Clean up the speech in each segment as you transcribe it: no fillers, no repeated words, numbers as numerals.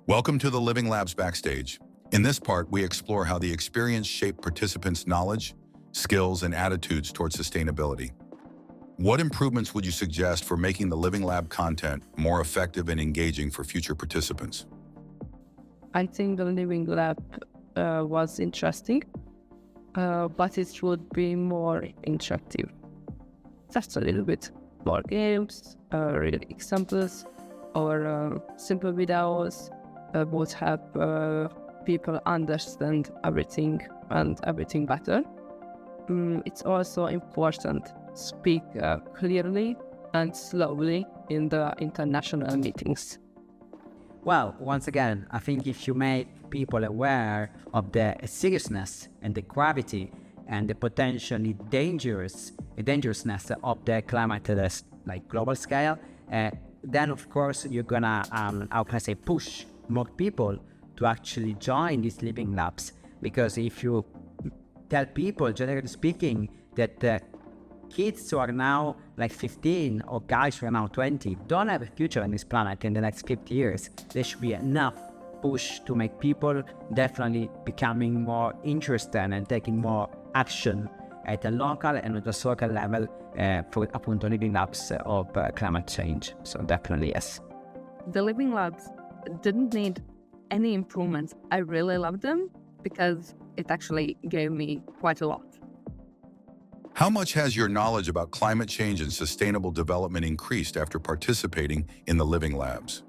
Welcome to the Living Labs Backstage. In this part, we explore how the experience shaped participants' knowledge, skills, and attitudes towards sustainability. What improvements would you suggest for making the Living Lab content more effective and engaging for future participants? I think the Living Lab was interesting, but it would be more interactive. Just a little bit more games, real examples, or simple videos would help people understand everything and everything better. It's also important to speak clearly and slowly in the international meetings. Well, once again, I think if you make people aware of the seriousness and the gravity and the potentially dangerousness of the climate at a global scale, then of course you're gonna, push more people to actually join these living labs. Because if you tell people, generally speaking, that kids who are now 15 or guys who are now 20 don't have a future on this planet in the next 50 years, there should be enough push to make people definitely becoming more interested and taking more action at a local and at a social level for appunto living labs of climate change. So definitely yes. The Living Labs didn't need any improvements. I really loved them because it actually gave me quite a lot. How much has your knowledge about climate change and sustainable development increased after participating in the Living Labs?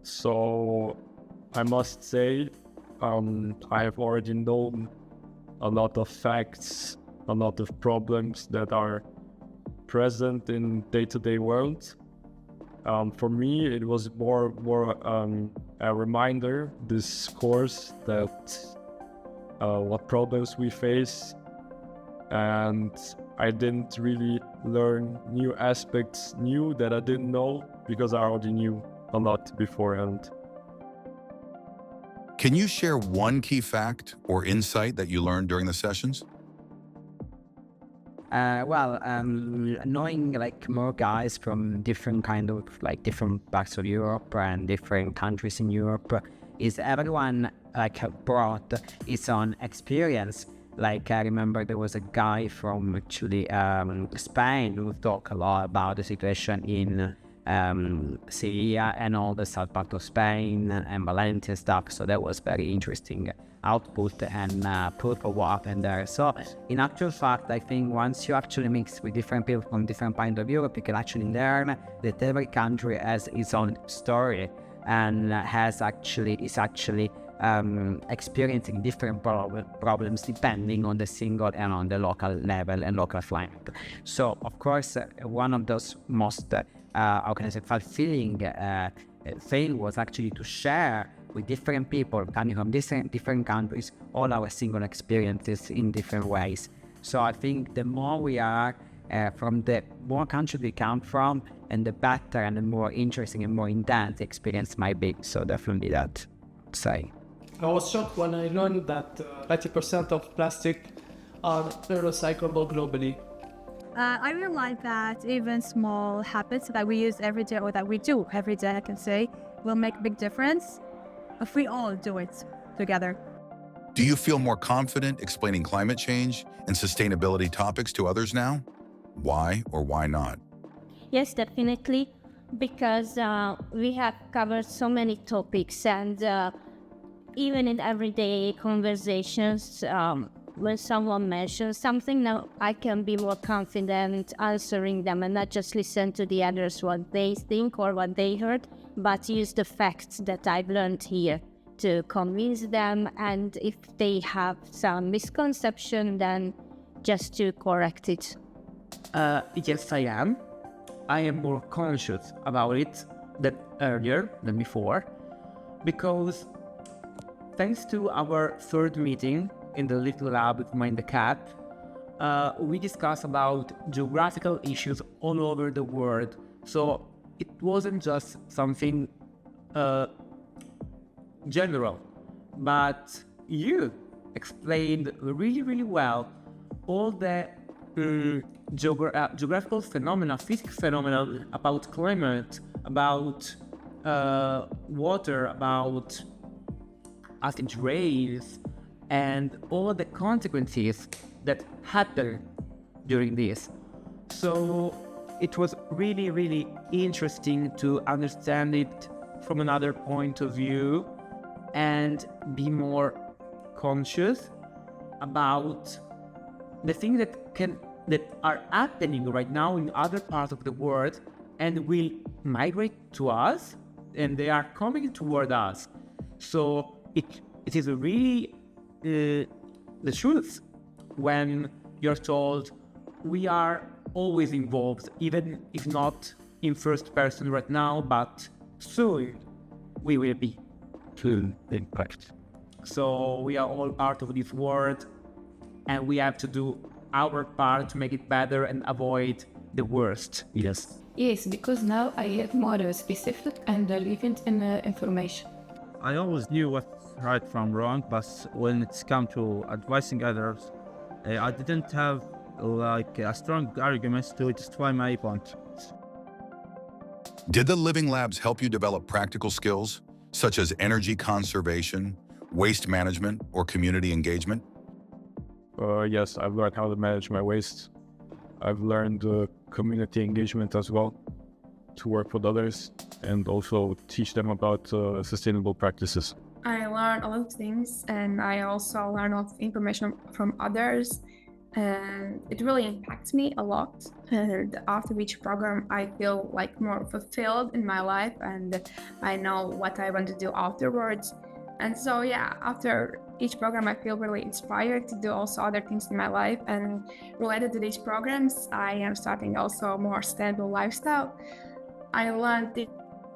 So I must say, I have already known a lot of facts, a lot of problems that are present in day-to-day world. For me, it was more a reminder, this course, that what problems we face, and I didn't really learn new aspects that I didn't know because I already knew a lot beforehand. Can you share one key fact or insight that you learned during the sessions? Knowing more guys from different different parts of Europe and different countries in Europe, is everyone brought his own experience. I remember there was a guy from actually Spain who talked a lot about the situation in Syria and all the south part of Spain and Valencia stuff. So that was very interesting output and proof of what happened there. So in actual fact, I think once you actually mix with different people from different parts of Europe, you can actually learn that every country has its own story and is actually experiencing different problems depending on the single and on the local level and local climate. So of course, one of those most fulfilling thing was actually to share with different people coming from different countries all our single experiences in different ways. So I think the more we are from the more countries we come from, and the better and the more interesting and more intense the experience might be. So definitely that, say. I was shocked when I learned that 90% of plastic are recyclable globally. I realized that even small habits that we use every day, or that we do every day, I can say, will make a big difference if we all do it together. Do you feel more confident explaining climate change and sustainability topics to others now? Why or why not? Yes, definitely, because we have covered so many topics, and even in everyday conversations, when someone mentions something, now I can be more confident answering them and not just listen to the others, what they think or what they heard, but use the facts that I've learned here to convince them. And if they have some misconception, then just to correct it. Yes, I am. I am more conscious about it than earlier, than before, because thanks to our third meeting in the little lab with Mind the Cat, we discussed about geographical issues all over the world. So it wasn't just something general, but you explained really, really well all the geographical phenomena, physical phenomena about climate, about water, about acid rains, and all the consequences that happen during this. So it was really, really interesting to understand it from another point of view and be more conscious about the things that are happening right now in other parts of the world and will migrate to us, and they are coming toward us. So it is really the truth when you're told we are always involved, even if not in first person right now, but soon we will be. Full impact. So we are all part of this world, and we have to do our part to make it better and avoid the worst. Yes. Yes, because now I have more specific and relevant information. I always knew what's right from wrong, but when it's come to advising others, I didn't have like a strong argument to justify my point. Did the Living Labs help you develop practical skills, such as energy conservation, waste management, or community engagement? Yes, I've learned how to manage my waste. I've learned community engagement as well, to work with others and also teach them about sustainable practices. I learned a lot of things, and I also learned a lot of information from others, and it really impacts me a lot. And after each program, I feel like more fulfilled in my life, and I know what I want to do afterwards. And so, yeah, after each program, I feel really inspired to do also other things in my life. And related to these programs, I am starting also a more sustainable lifestyle. I learned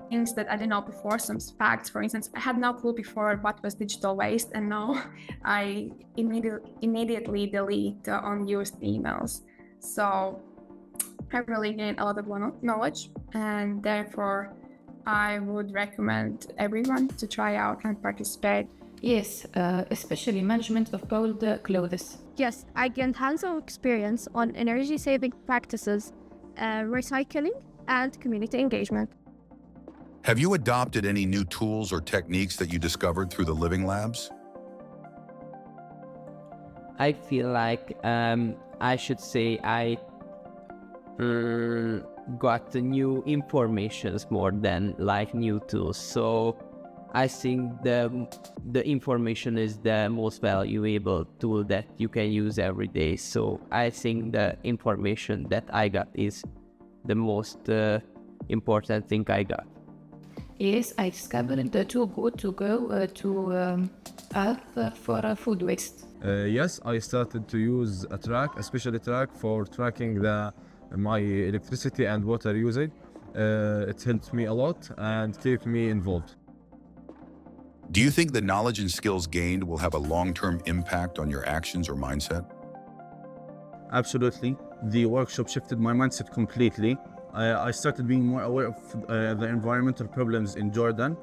things that I didn't know before, some facts. For instance, I had no clue before what was digital waste, and now I immediately delete unused emails. So I really gained a lot of knowledge, and therefore I would recommend everyone to try out and participate. Yes, especially management of old clothes. Yes, I gained hands-on experience on energy-saving practices, recycling, and community engagement. Have you adopted any new tools or techniques that you discovered through the Living Labs? I feel like I should say I got the new informations more than like new tools. So I think the information is the most valuable tool that you can use every day. So I think the information that I got is the most important thing I got. Yes, I discovered the too good to go to Earth for food waste. Yes, I started to use a track, a special track for tracking my electricity and water usage. It helped me a lot and kept me involved. Do you think the knowledge and skills gained will have a long-term impact on your actions or mindset? Absolutely. The workshop shifted my mindset completely. I started being more aware of the environmental problems in Jordan.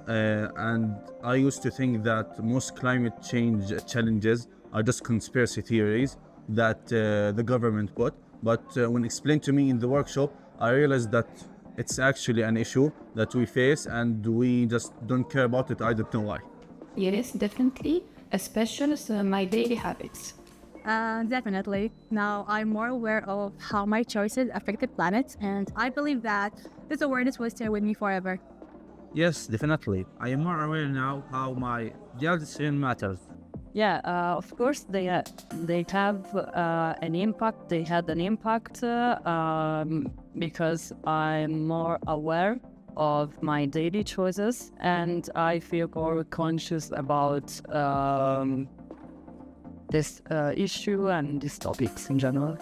And I used to think that most climate change challenges are just conspiracy theories that the government put. But when explained to me in the workshop, I realized that it's actually an issue that we face and we just don't care about it. I don't know why. Yes, definitely, especially my daily habits. Definitely. Now I'm more aware of how my choices affect the planet, and I believe that this awareness will stay with me forever. Yes, definitely. I am more aware now how my daily decision matters. Yeah, of course they have an impact. They had an impact because I'm more aware of my daily choices, and I feel more conscious about this issue and these topics in general.